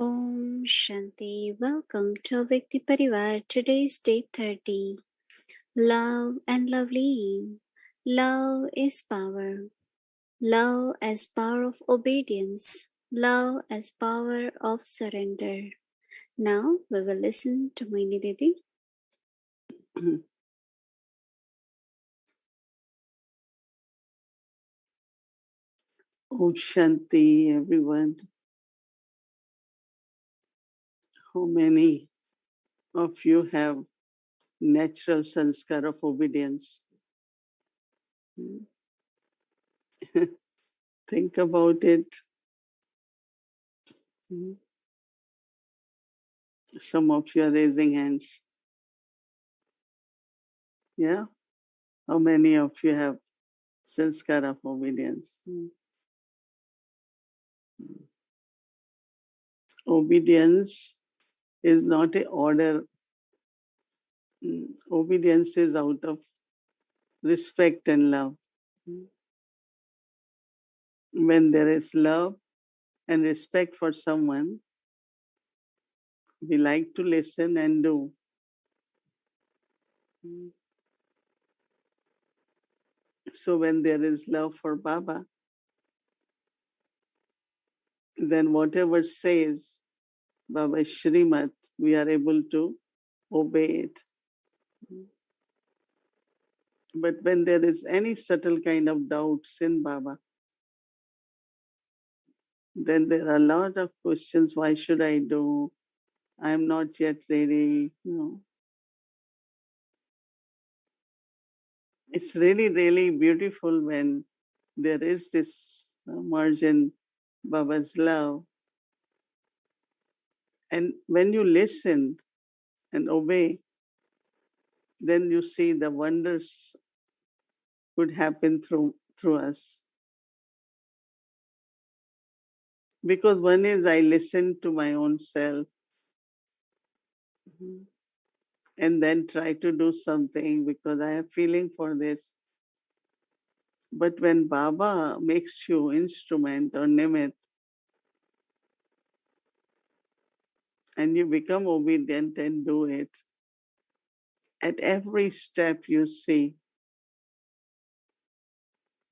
Om Shanti. Welcome to Vikti Parivar. Today's day 30. Love and Loveleen. Love is power. Love as power of obedience. Love as power of surrender. Now we will listen to Mohini Didi. Om Shanti, everyone. How many of you have natural sanskar of obedience? Think about it. Some of you are raising hands. Yeah? How many of you have sanskar of obedience? Obedience is not an order. Obedience is out of respect and love. When there is love and respect for someone, we like to listen and do. So when there is love for Baba, then whatever says Baba Shrimat, we are able to obey it. But when there is any subtle kind of doubts in Baba, then there are a lot of questions. Why should I do? I'm not yet ready. It's really, really beautiful when there is this merge in Baba's love. And when you listen and obey, then you see the wonders could happen through us. Because one is I listen to my own self and then try to do something because I have feeling for this. But when Baba makes you instrument or nimit and you become obedient and do it, at every step you see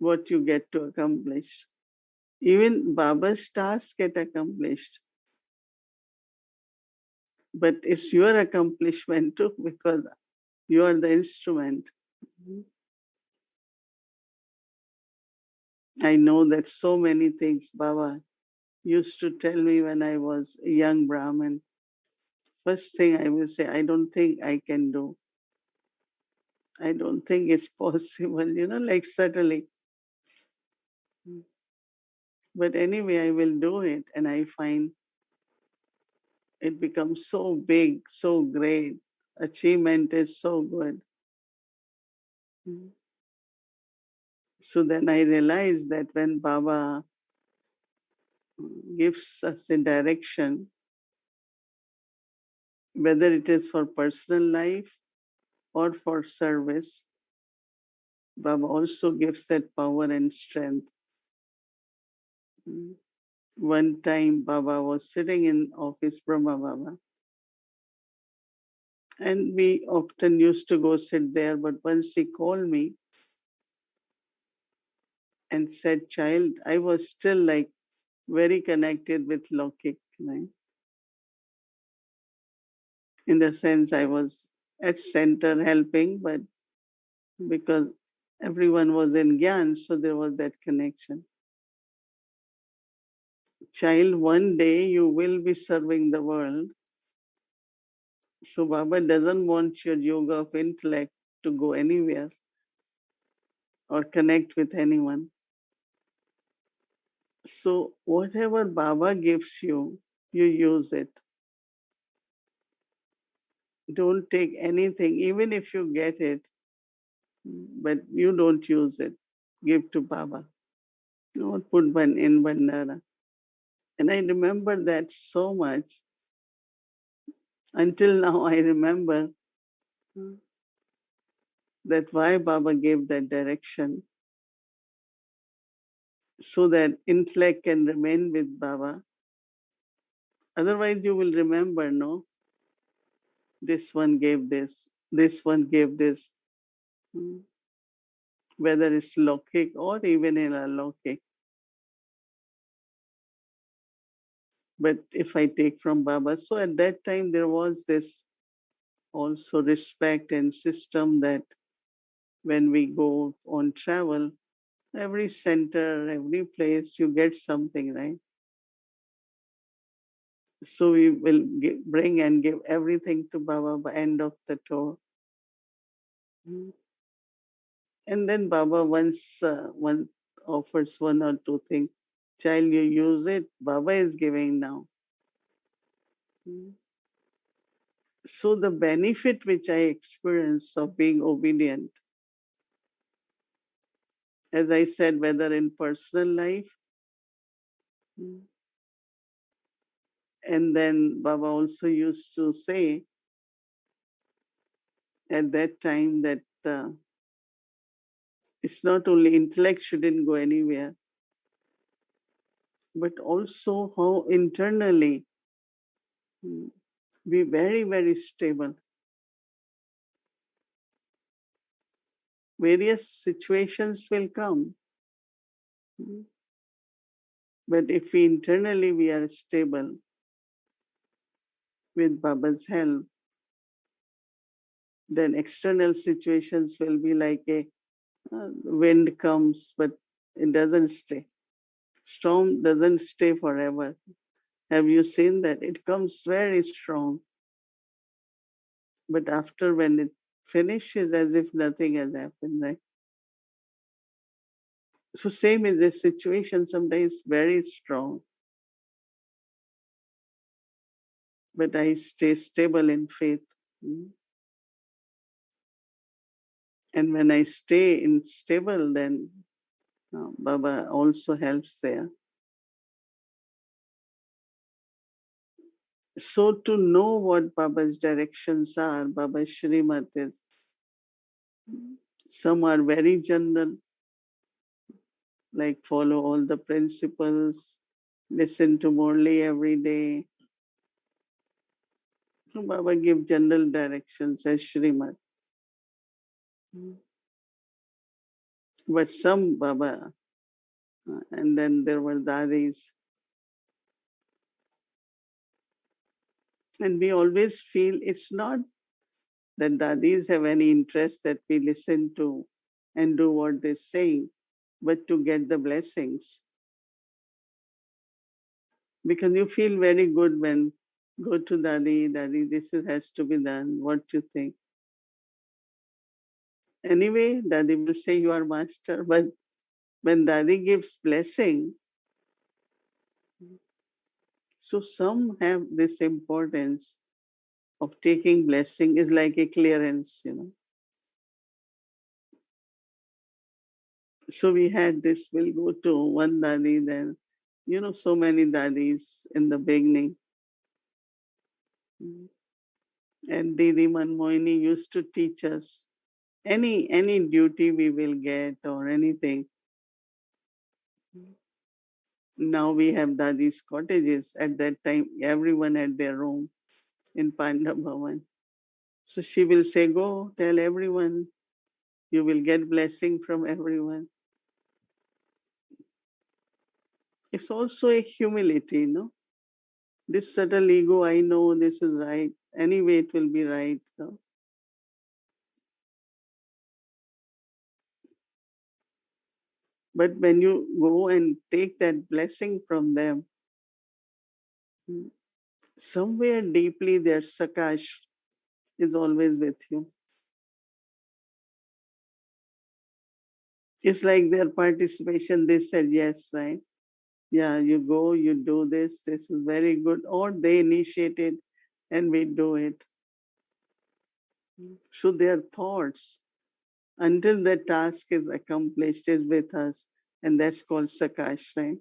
what you get to accomplish. Even Baba's tasks get accomplished. But it's your accomplishment too because you are the instrument. I know that so many things Baba used to tell me when I was a young Brahmin. First thing I will say, I don't think I can do. I don't think it's possible, like subtly. But anyway, I will do it. And I find it becomes so big, so great. Achievement is so good. So then I realized that when Baba gives us a direction, whether it is for personal life or for service, Baba also gives that power and strength. One time Baba was sitting in office, Brahma Baba, and we often used to go sit there, but once he called me and said, child, I was still like very connected with Lokik, in the sense I was at center helping, but because everyone was in Gyan, so there was that connection. Child, one day you will be serving the world. So Baba doesn't want your yoga of intellect to go anywhere or connect with anyone. So whatever Baba gives you, you use it. Don't take anything, even if you get it, but you don't use it. Give to Baba. Don't put one in Bandara. And I remember that so much. Until now, I remember that why Baba gave that direction, so that intellect can remain with Baba Otherwise, you will remember, no, this one gave this one gave this, mm, whether it's lokik or even in alokik. But if I take from Baba, so at that time there was this also respect and system that when we go on travel, every center, every place, you get something, right? So we will bring and give everything to Baba by end of the tour. Mm. And then Baba once one offers one or two things. Child, you use it. Baba is giving now. Mm. So the benefit which I experience of being obedient, as I said, whether in personal life, mm, and then Baba also used to say at that time that it's not only intellect shouldn't go anywhere, but also how internally, mm, be very, very stable. Various situations will come, mm, but if we internally we are stable with Baba's help, then external situations will be like a wind comes, but it doesn't stay. Storm doesn't stay forever. Have you seen that? It comes very strong, but after when it finishes, as if nothing has happened, right? So same in this situation, sometimes very strong, but I stay stable in faith. Mm. And when I stay in stable, then Baba also helps there. So to know what Baba's directions are, Baba's Shrimat is, some are very general, like follow all the principles, listen to Murli every day. So Baba give general directions as Shrimat. But some Baba, and then there were Dadis, and we always feel it's not that Dadis have any interest that we listen to and do what they're saying, but to get the blessings. Because you feel very good when go to Dadi, Dadi, has to be done. What you think? Anyway, Dadi will say you are master, but when Dadi gives blessing, so some have this importance of taking blessing is like a clearance, you know. So we had this, we'll go to one Dadi, then, you know, so many Dadis in the beginning. And Didi Mohini used to teach us any duty we will get or anything. Now we have Dadi's cottages. At that time, everyone had their room in Panda Bhavan. So she will say, go tell everyone, you will get blessing from everyone. It's also a humility, no? This subtle ego, I know this is right. Anyway, it will be right. No? But when you go and take that blessing from them, somewhere deeply their sakash is always with you. It's like their participation, they said yes, right? Yeah, you go, you do this is very good. Or they initiated and we do it. So their thoughts, until the task is accomplished, is with us. And that's called Sakash, right?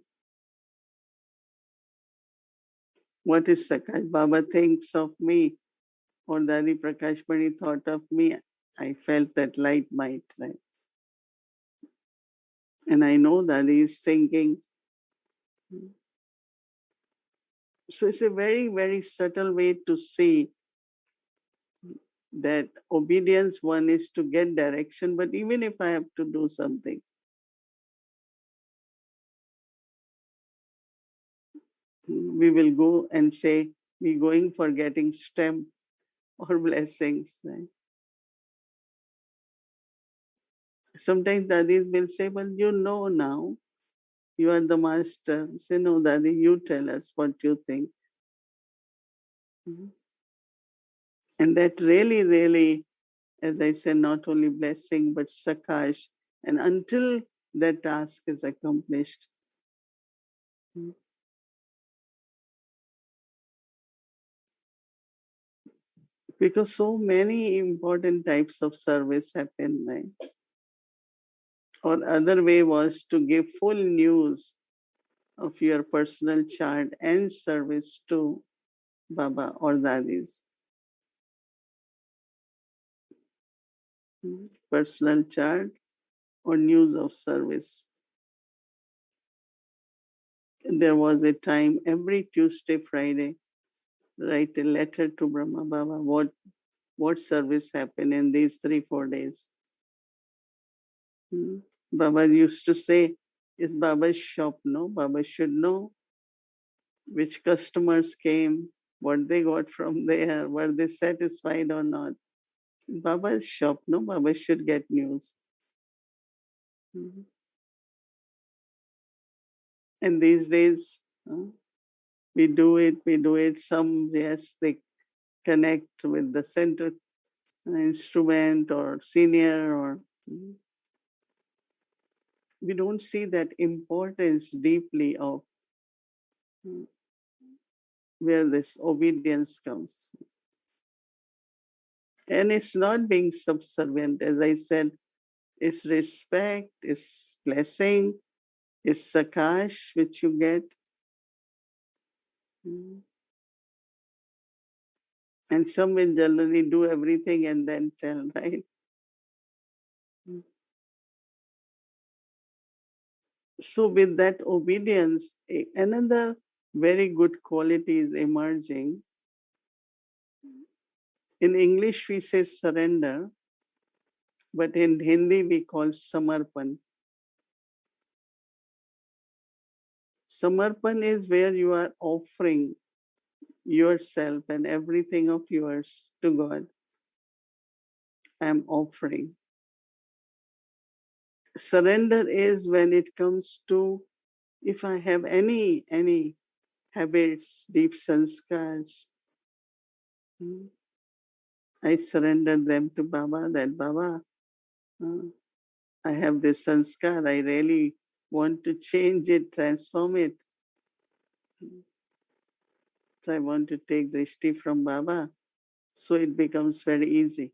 What is Sakash? Baba thinks of me, or Dadi Prakash Mani thought of me. I felt that light might, right? And I know Dadi is thinking, So it's a very, very subtle way to see that obedience one is to get direction, but even if I have to do something, we will go and say, we're going for getting stamp or blessings. Right? Sometimes dadis will say, well, you know now, you are the master. Say, no, daddy, you tell us what you think. Mhm. And that really, really, as I said, not only blessing, but sakash. And until that task is accomplished. Mhm. Because so many important types of service happen, right? Or other way was to give full news of your personal chart and service to Baba or Dadis. Personal chart or news of service. There was a time every Tuesday, Friday, write a letter to Brahma Baba. What service happened in these 3-4 days? Hmm. Baba used to say, it's Baba's shop, no? Baba should know which customers came, what they got from there, were they satisfied or not. Baba's shop, no? Baba should get news. Mhm. And these days, we do it. Some, yes, they connect with the center instrument or senior, or we don't see that importance deeply of mm, where this obedience comes. And it's not being subservient, as I said, it's respect, it's blessing, it's sakash, which you get. Mm. And some will generally do everything and then tell, right? Mm. So, with that obedience, another very good quality is emerging. In English, we say surrender, but in Hindi, we call samarpan. Samarpan is where you are offering yourself and everything of yours to God. I'm offering. Surrender is when it comes to, if I have any habits, deep sanskars, I surrender them to Baba. That Baba, uh, I have this sanskar. I really want to change it, transform it. So I want to take drishti from Baba. So it becomes very easy.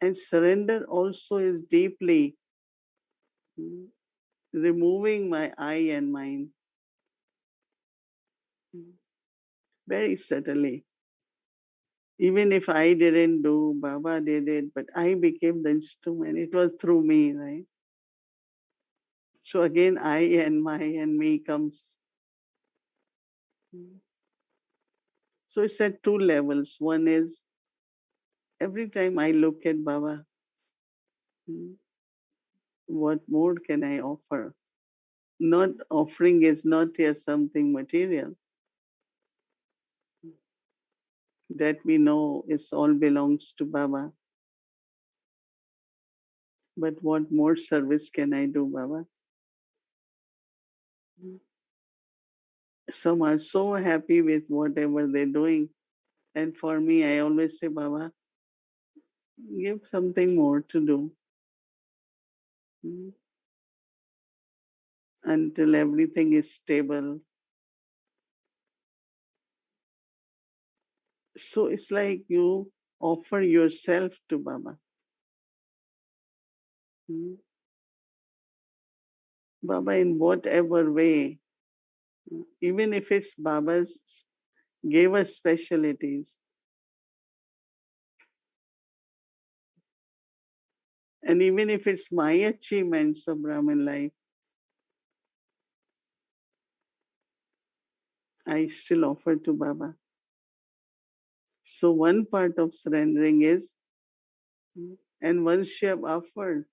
And surrender also is deeply mm, removing my I and mind very subtly. Even if I didn't do, Baba did it, but I became the instrument. It was through me, right? So again, I and my and me comes. So it's at two levels. One is every time I look at Baba, mm, what more can I offer? Not offering is not here something material that we know is all belongs to Baba. But what more service can I do, Baba? Some are so happy with whatever they're doing. And for me, I always say, Baba, give something more to do mm, until everything is stable. So it's like you offer yourself to Baba. Mm. Baba, in whatever way, even if it's Baba's gave us specialties, and even if it's my achievements of Brahmin life, I still offer to Baba. So one part of surrendering is, and once you have offered,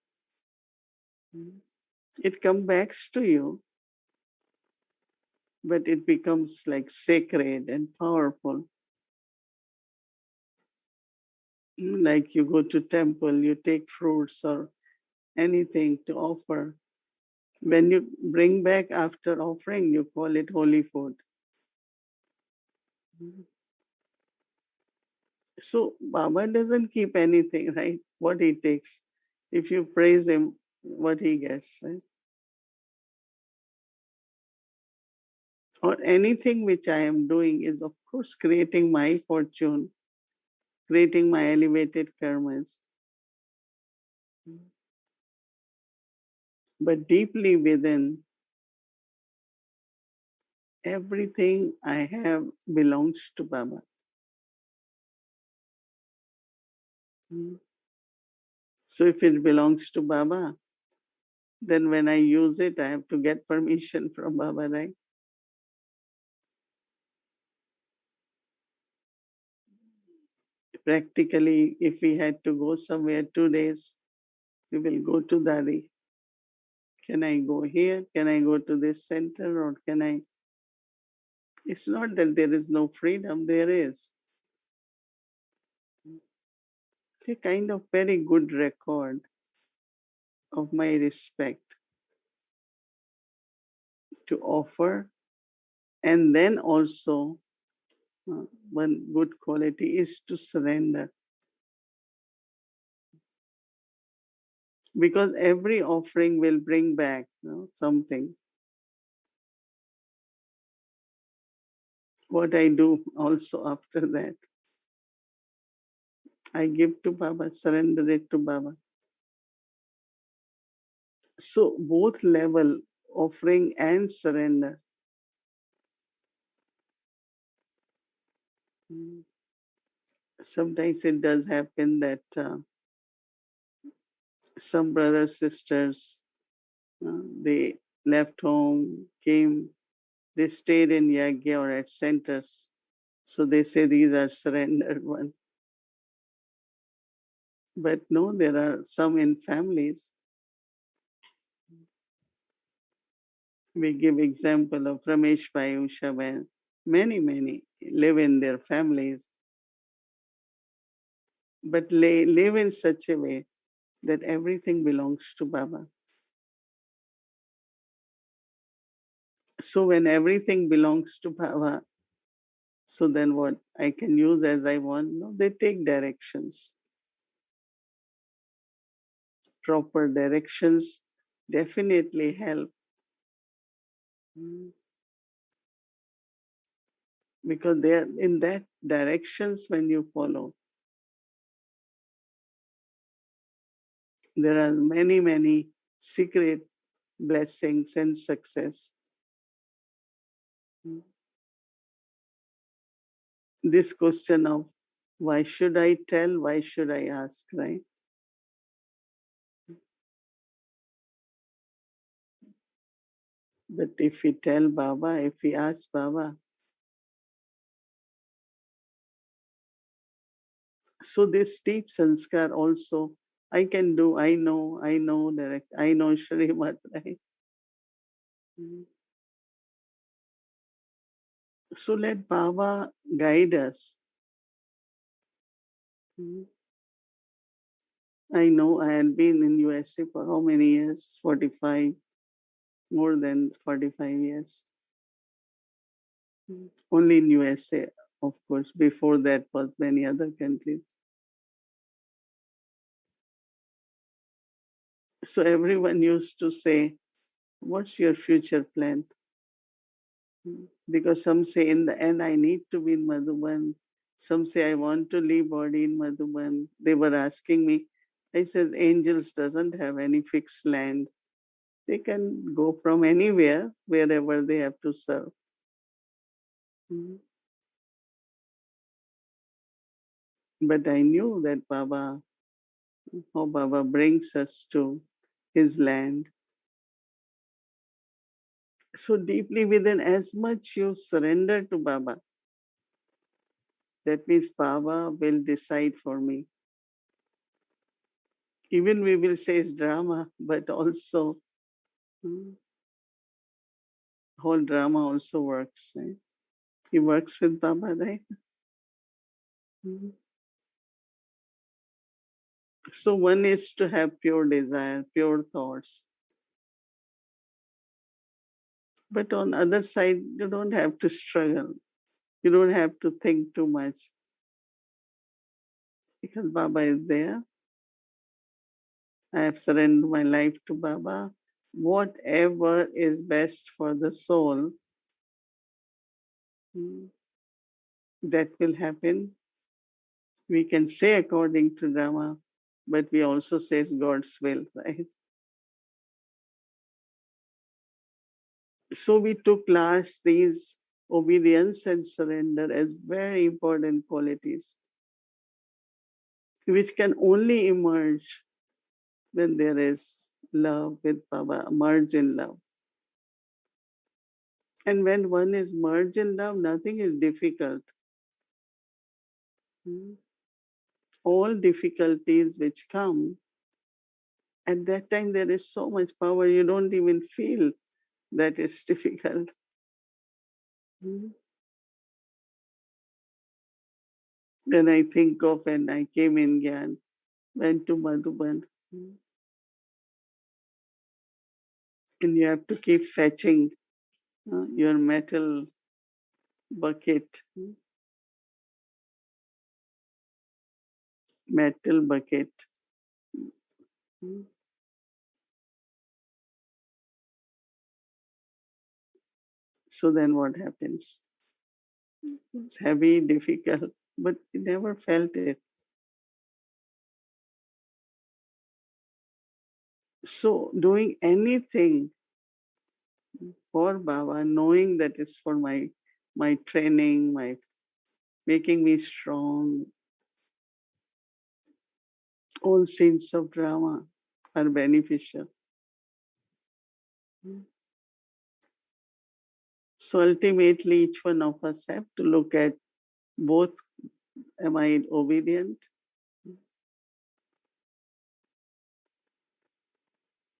it comes back to you, but it becomes like sacred and powerful. Like you go to temple, you take fruits or anything to offer. When you bring back after offering, you call it holy food. So Baba doesn't keep anything, right? What he takes. If you praise him, what he gets, right? Or anything which I am doing is, of course, creating my fortune, creating my elevated karmas. But deeply within, everything I have belongs to Baba. So if it belongs to Baba, then when I use it, I have to get permission from Baba, right? Practically, if we had to go somewhere 2 days, we will go to Dadi. Can I go here? Can I go to this center? Or can I? It's not that there is no freedom, there is. It's a kind of very good record of my respect to offer. And then also, one good quality is to surrender. Because every offering will bring back something. What I do also after that, I give to Baba, surrender it to Baba. So both level, offering and surrender. Sometimes it does happen that some brothers, sisters, they left home, came, they stayed in yagya or at centers. So they say these are surrendered ones. But no, there are some in families. We give example of Ramesh Bhai, Usha Bhai. Many live in their families, but live in such a way that everything belongs to Baba. So when everything belongs to Baba, so then what? I can use as I want? No, they take directions. Proper directions definitely help. Because they are in that directions when you follow. There are many secret blessings and success. This question of why should I tell, why should I ask, right? But if we tell Baba, if we ask Baba, so this deep sanskar also, I can do, I know direct, I know Shrimat, right? So let Baba guide us. I know I had been in USA for how many years? 45, more than 45 years. Only in USA, of course. Before that was many other countries. So everyone used to say, what's your future plan? Because some say in the end I need to be in Madhuban. Some say I want to leave body in Madhuban. They were asking me. I said angels doesn't have any fixed land. They can go from anywhere, wherever they have to serve. But I knew that Baba, how Baba brings us to his land. so deeply within, as much you surrender to Baba, that means Baba will decide for me. Even we will say it's drama, but also whole drama also works, right? He works with Baba, right? Mm. So one is to have pure desire, pure thoughts. But on other side, you don't have to struggle. You don't have to think too much because Baba is there. I have surrendered my life to Baba. Whatever is best for the soul, mm, that will happen. We can say according to Rama, but we also say God's will, right? So we took last these obedience and surrender as very important qualities, which can only emerge when there is love with Baba, merge in love. And when one is merged in love, nothing is difficult. Mm. All difficulties which come, at that time there is so much power, you don't even feel that it's difficult. Mm. Then I think of when I came in Gyan, went to Madhuban, and you have to keep fetching your metal bucket, metal bucket. So then what happens? It's heavy, difficult, but you never felt it. So doing anything for Baba, knowing that it's for my training, my making me strong, all scenes of drama are beneficial. So ultimately, each one of us have to look at both. Am I obedient?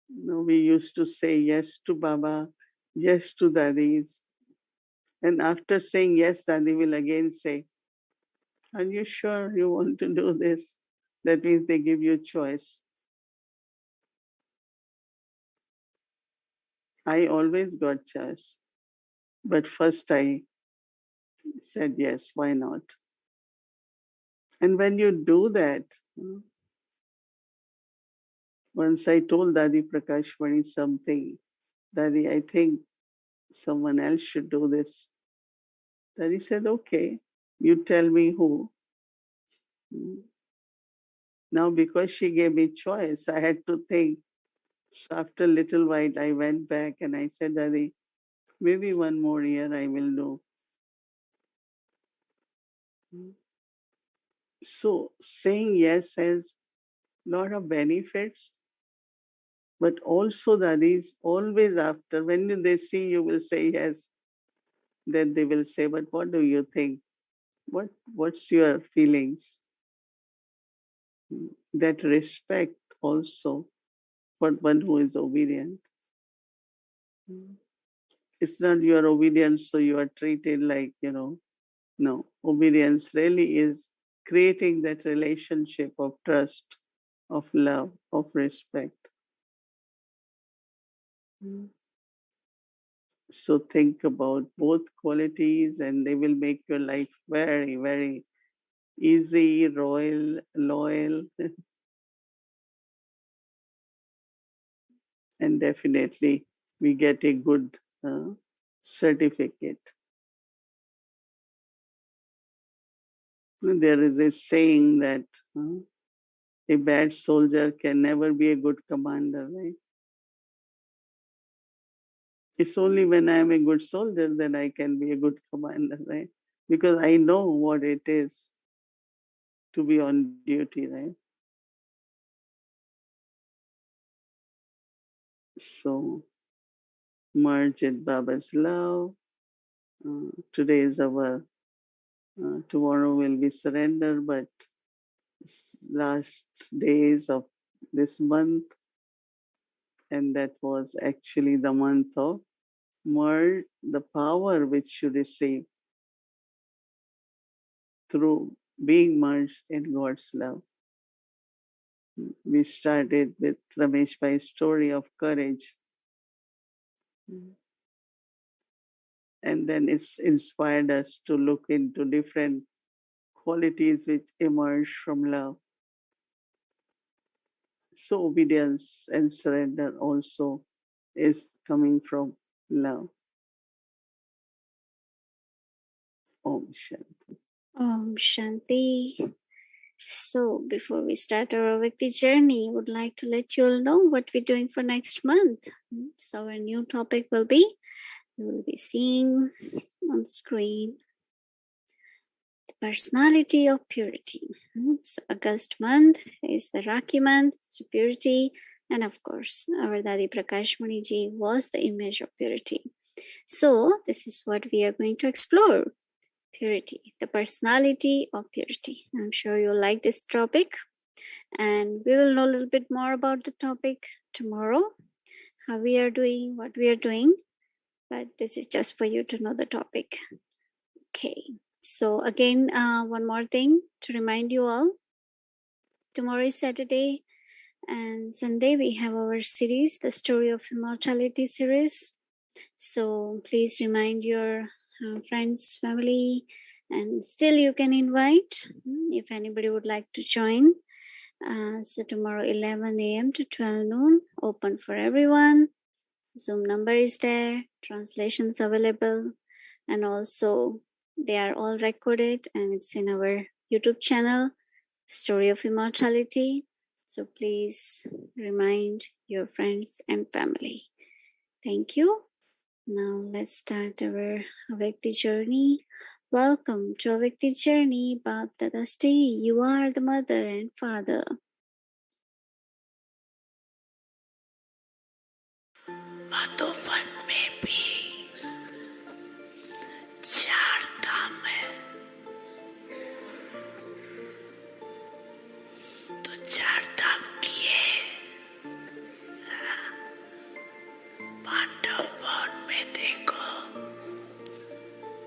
No, we used to say yes to Baba, yes to Dadis. And after saying yes, Dadi will again say, are you sure you want to do this? That means they give you choice. I always got choice. But first I said yes, why not? And when you do that, once I told Dadi Prakashwani something, Dadi, I think someone else should do this. Dadi said, okay, you tell me who. Now, because she gave me choice, I had to think. So after a little while, I went back and I said, Dadi, maybe one more year I will do. So saying yes has a lot of benefits, but also Dadis always after, when they see you will say yes, then they will say, but what do you think? What's your feelings? That respect also for one who is obedient. It's not you are obedient, so you are treated like, no. Obedience really is creating that relationship of trust, of love, of respect. So think about both qualities and they will make your life very, very easy, royal, loyal, and definitely we get a good certificate. There is a saying that a bad soldier can never be a good commander, right? It's only when I am a good soldier that I can be a good commander, right? Because I know what it is to be on duty, right? So merge in Baba's love. Today is our, tomorrow will be surrender, but last days of this month, and that was actually the month of merge, the power which you receive through being merged in God's love. We started with Ramesh Bhai's story of courage, and then it's inspired us to look into different qualities which emerge from love. So obedience and surrender also is coming from love. Om Shanti. Om Shanti. So, before we start our Vikti journey, I would like to let you all know what we're doing for next month. So, our new topic will be, you will be seeing on screen, the personality of purity. So, August month is the Rakhi month, it's purity, and of course, our Dadi Prakashmani ji was the image of purity. So, this is what we are going to explore. Purity, the personality of purity. I'm sure you'll like this topic, and we will know a little bit more about the topic tomorrow, how we are doing, what we are doing. But this is just for you to know the topic. Okay, so again, one more thing to remind you all. Tomorrow is Saturday, and Sunday we have our series, the Story of Immortality series. So please remind your friends, family, and still you can invite if anybody would like to join. So tomorrow 11 a.m. to 12 noon, open for everyone. Zoom number is there, translations available, and also they are all recorded and it's in our YouTube channel, Story of Immortality. So please remind your friends and family. Thank you. Now let's start our Avyakti journey. Welcome to Avyakti journey, Bap Dadasti. You are the mother and father. माधोपन में भी चार धाम है, तो चार धाम किए Pandav one में देखो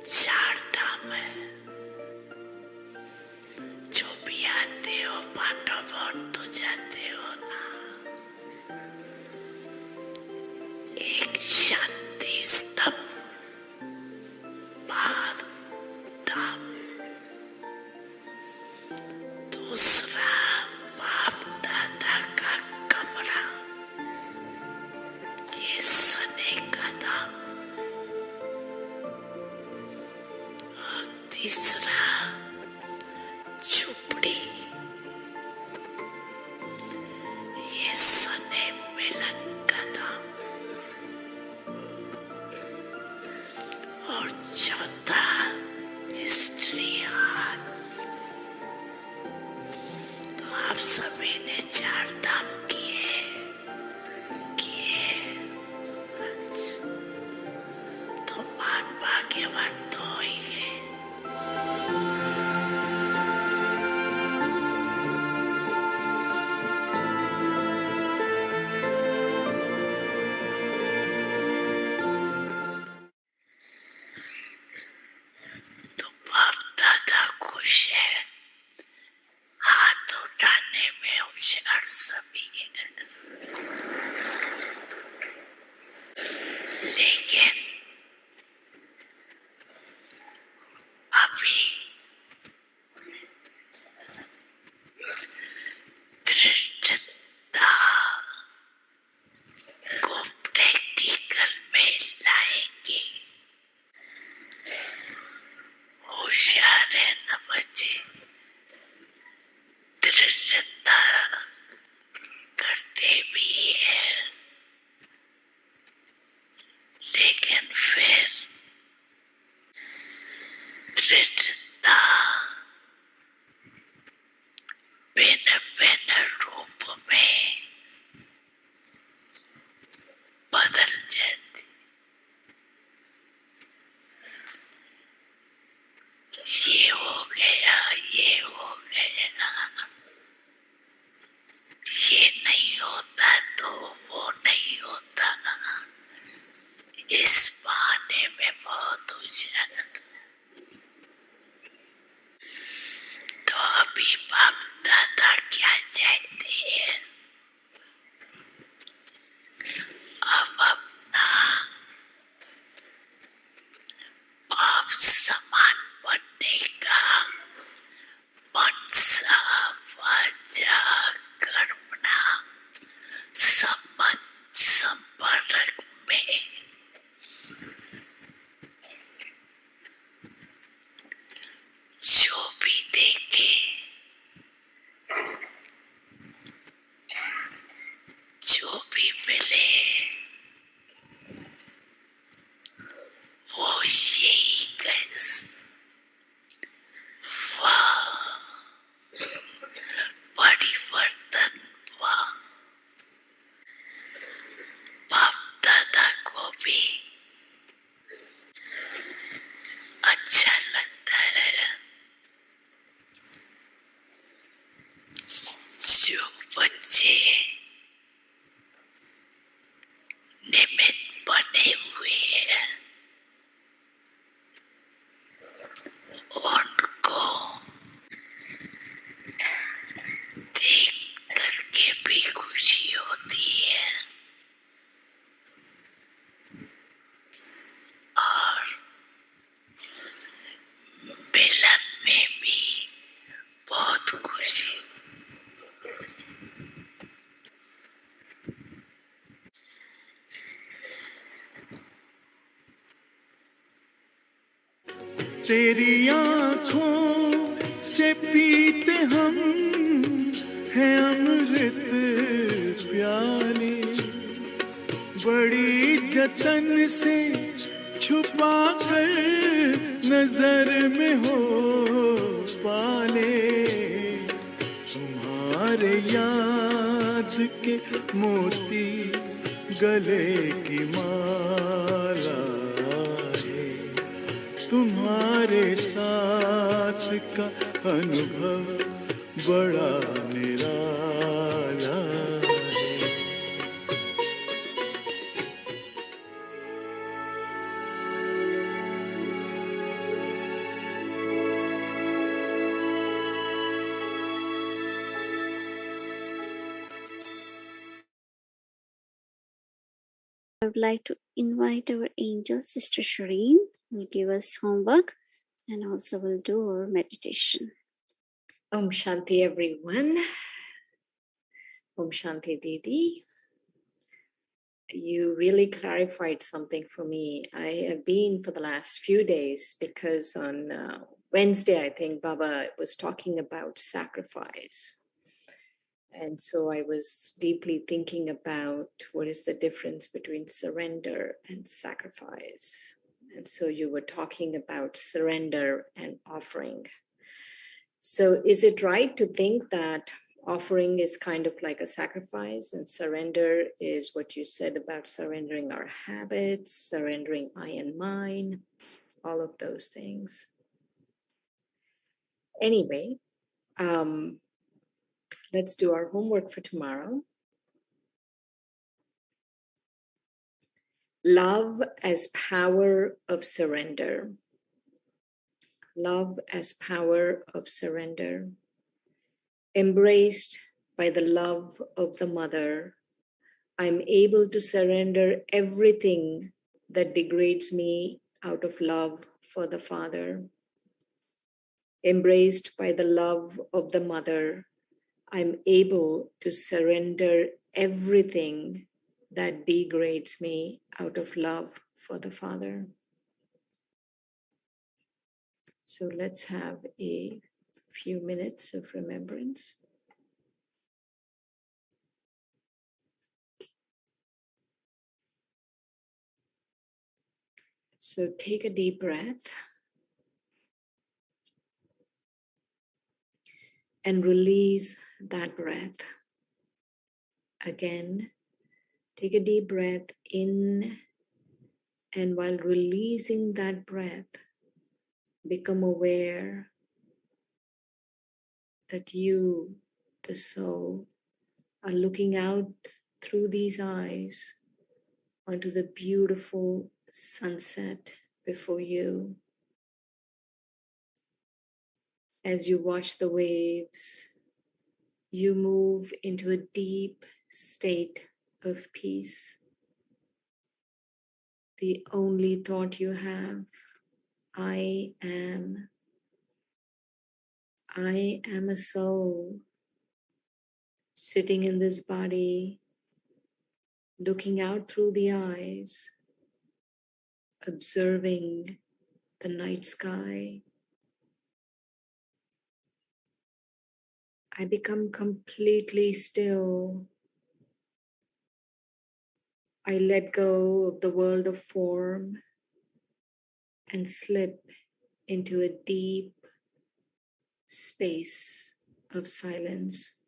चार धाम है, जो भी आते हो पांडव वन तो जाते हो ना, एक शांति स्तंभ बार धाम, दूसरा बाप दादा का कमरा, ये सने का धाम, और तीसरा झुपड़ी, ये सने मिलन का धाम, और चौथा हिस्ट्री हाल। तो आप सभी ने चार धाम किए तो मान भाग्यवान तो हो ही गए। तो बाप दादा खुश है, हाथ उठाने में होशियार सभी हैं। लेकिन अभी दृढ़ता को प्रैक्टिकल में लाएंगे। होशियार है न बच्चे, दृढ़ता करते भी है, लेकिन इस बहाने में बहुत उजाला। तो अभी बाप दादा क्या चाहते हैं? अब अपना बाप समान बनने का मन सा वाचा कर्मणा संबंध संपर्क में जो भी देखे, जो भी मिले, वो यही कह, वाह परिवर्तन, वाह बाप दादा को भी अच्छा लगता है जो बच्चे निमित्त बने हुए हैं उनको देख करके भी खुशी होती है और मिलन में भी बहुत खुशी। तेरी आँखों से पीते हम हैं अमृत प्याले, बड़ी जतन से छुपा कर नजर में हो पाले। तुम्हारे याद के मोती गले की माला है, तुम्हारे साथ का अनुभव बड़ा निराला है। I would like to invite our angel, Sister Shireen, who will give us homework and also will do our meditation. Om Shanti, everyone. Om Shanti, Didi. You really clarified something for me. I have been for the last few days because on Wednesday, I think Baba was talking about sacrifice. And so I was deeply thinking about what is the difference between surrender and sacrifice. And so you were talking about surrender and offering. So is it right to think that offering is kind of like a sacrifice and surrender is what you said about surrendering our habits, surrendering I and mine, all of those things? Anyway, let's do our homework for tomorrow. Love as power of surrender. Love as power of surrender. Embraced by the love of the mother, I'm able to surrender everything that degrades me out of love for the father. Embraced by the love of the mother, I'm able to surrender everything that degrades me out of love for the father. So let's have a few minutes of remembrance. So take a deep breath and release that breath. Again, take a deep breath in, and while releasing that breath, become aware that you, the soul, are looking out through these eyes onto the beautiful sunset before you as you watch the waves. You move into a deep state of peace. The only thought you have, I am. I am a soul sitting in this body, looking out through the eyes, observing the night sky. I become completely still. I let go of the world of form and slip into a deep space of silence.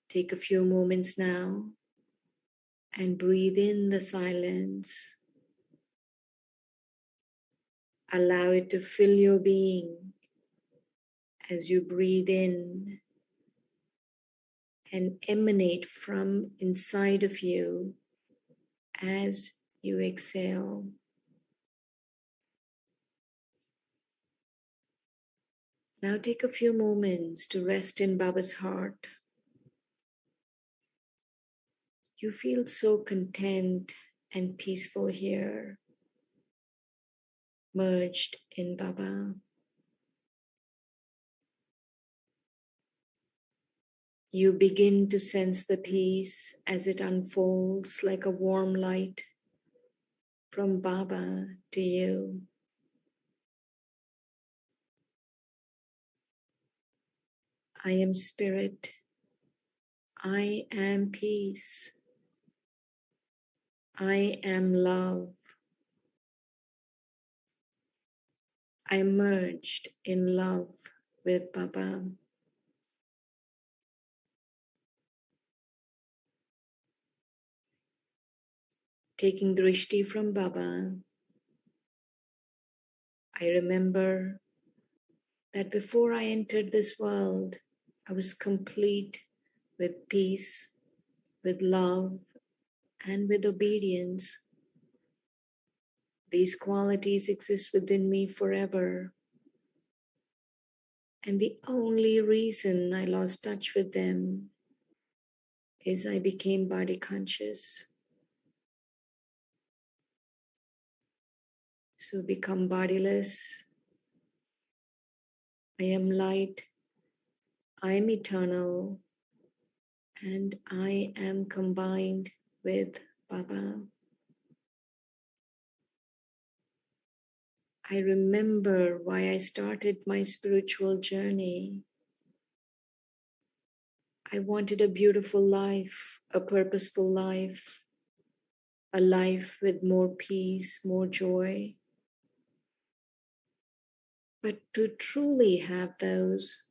Take a few moments now and breathe in the silence. Allow it to fill your being as you breathe in and emanate from inside of you as you exhale. Now take a few moments to rest in Baba's heart. You feel so content and peaceful here, merged in Baba. You begin to sense the peace as it unfolds like a warm light from Baba to you. I am spirit. I am peace. I am love. I am merged in love with Baba. Taking drishti from Baba, I remember that before I entered this world, I was complete with peace, with love, and with obedience. These qualities exist within me forever. And the only reason I lost touch with them is I became body conscious. So become bodiless. I am light. I am eternal. And I am combined with Baba. I remember why I started my spiritual journey. I wanted a beautiful life, a purposeful life, a life with more peace, more joy. But to truly have those,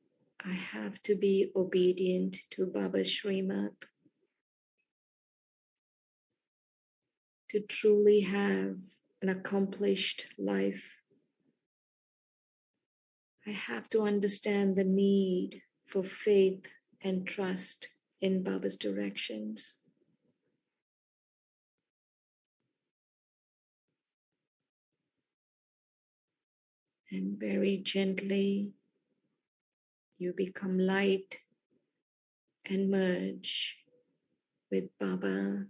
I have to be obedient to Baba's Srimad. To truly have an accomplished life, I have to understand the need for faith and trust in Baba's directions. And very gently, you become light and merge with Baba,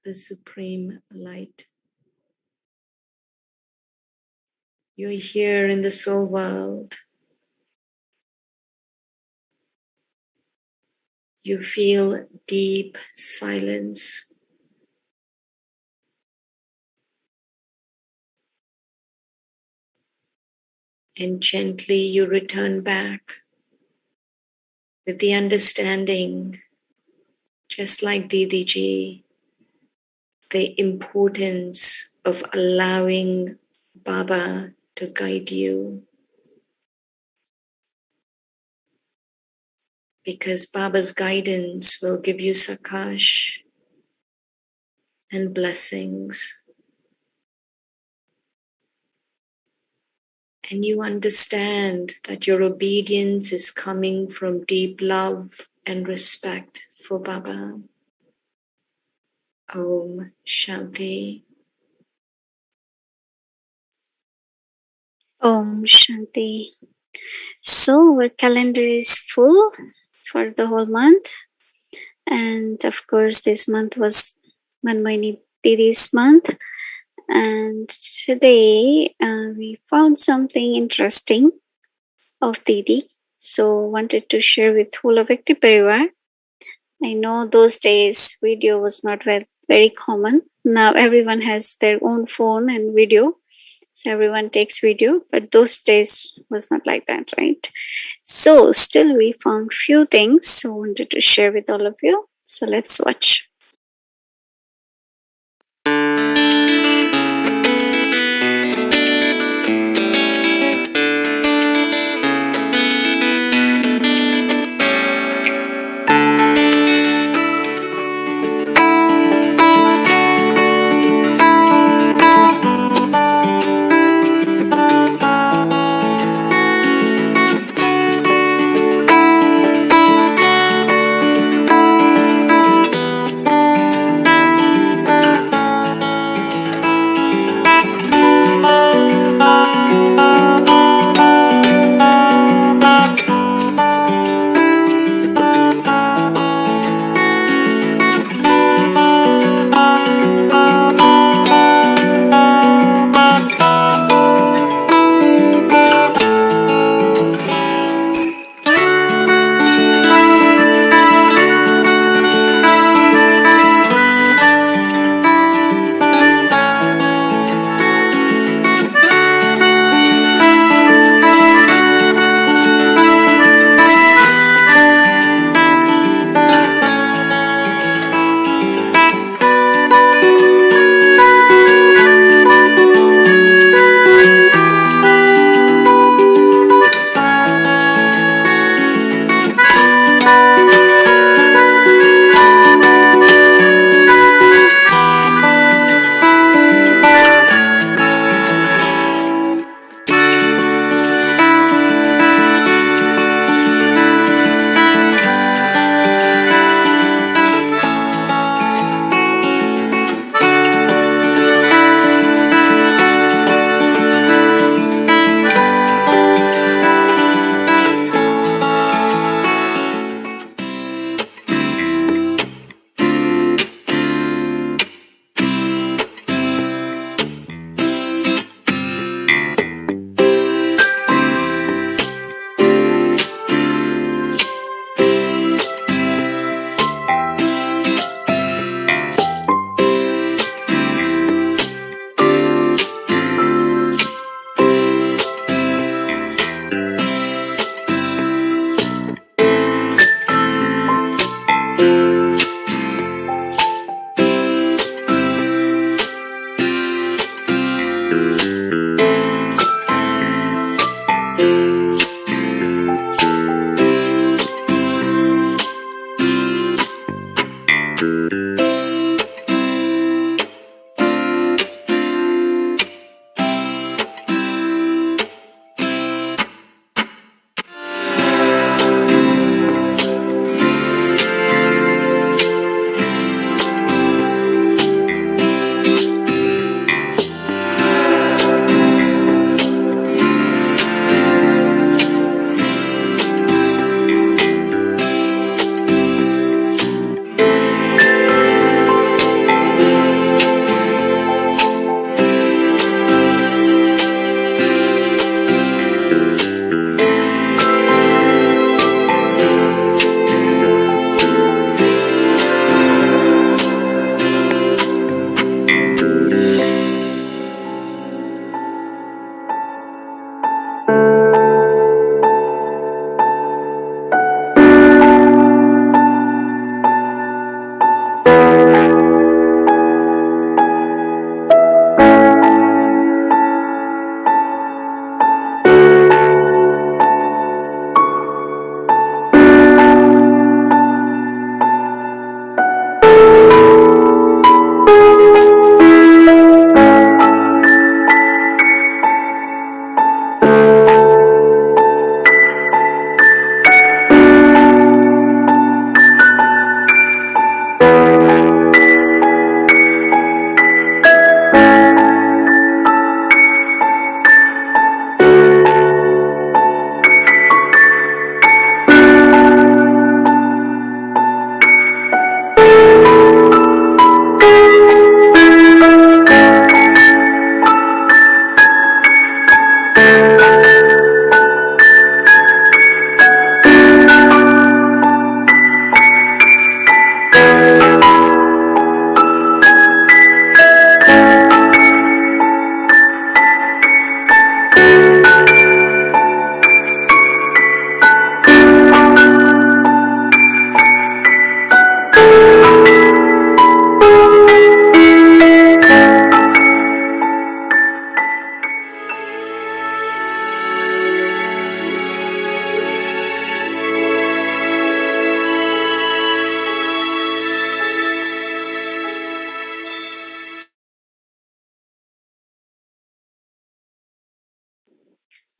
the Supreme Light. You're here in the soul world. You feel deep silence. And gently you return back with the understanding, just like Didi ji, the importance of allowing Baba to guide you. Because Baba's guidance will give you sakash and blessings. And you understand that your obedience is coming from deep love and respect for Baba. Om Shanti. Om Shanti. So our calendar is full for the whole month. And of course, this month was Mohini Didi's month. And today we found something interesting of Didi. So wanted to share with whole of Vyakti Parivar. I know those days video was not very common. Now everyone has their own phone and video. So everyone takes video, but those days was not like that, right? So still we found few things. So wanted to share with all of you. So let's watch.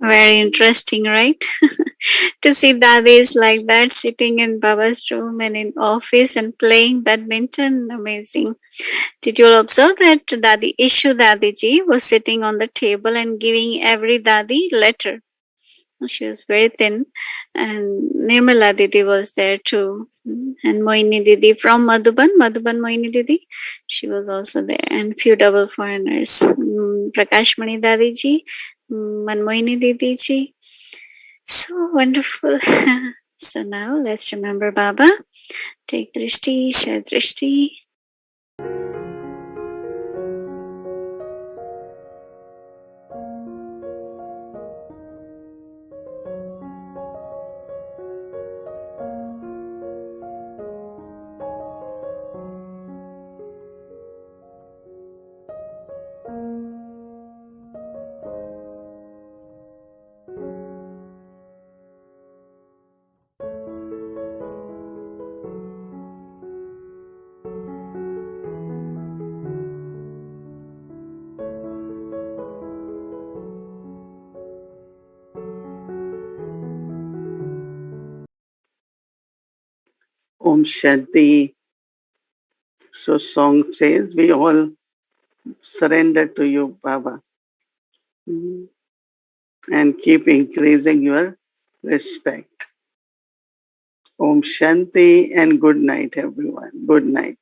Very interesting, right? To see daddies like that sitting in Baba's room and in office and playing badminton. Amazing. Did you observe that Dadi Ishu Dadiji was sitting on the table and giving every Dadi letter? She was very thin, and Nirmala Didi was there too, and Mohini Didi from Madhuban Mohini Didi, she was also there, and few double foreigners, Prakash Mani Dadiji, Manmohini Didi ji. So wonderful. So now let's remember Baba. Take drishti, share drishti. Om Shanti. So song says, we all surrender to you, Baba. And keep increasing your respect. Om Shanti and good night, everyone. Good night.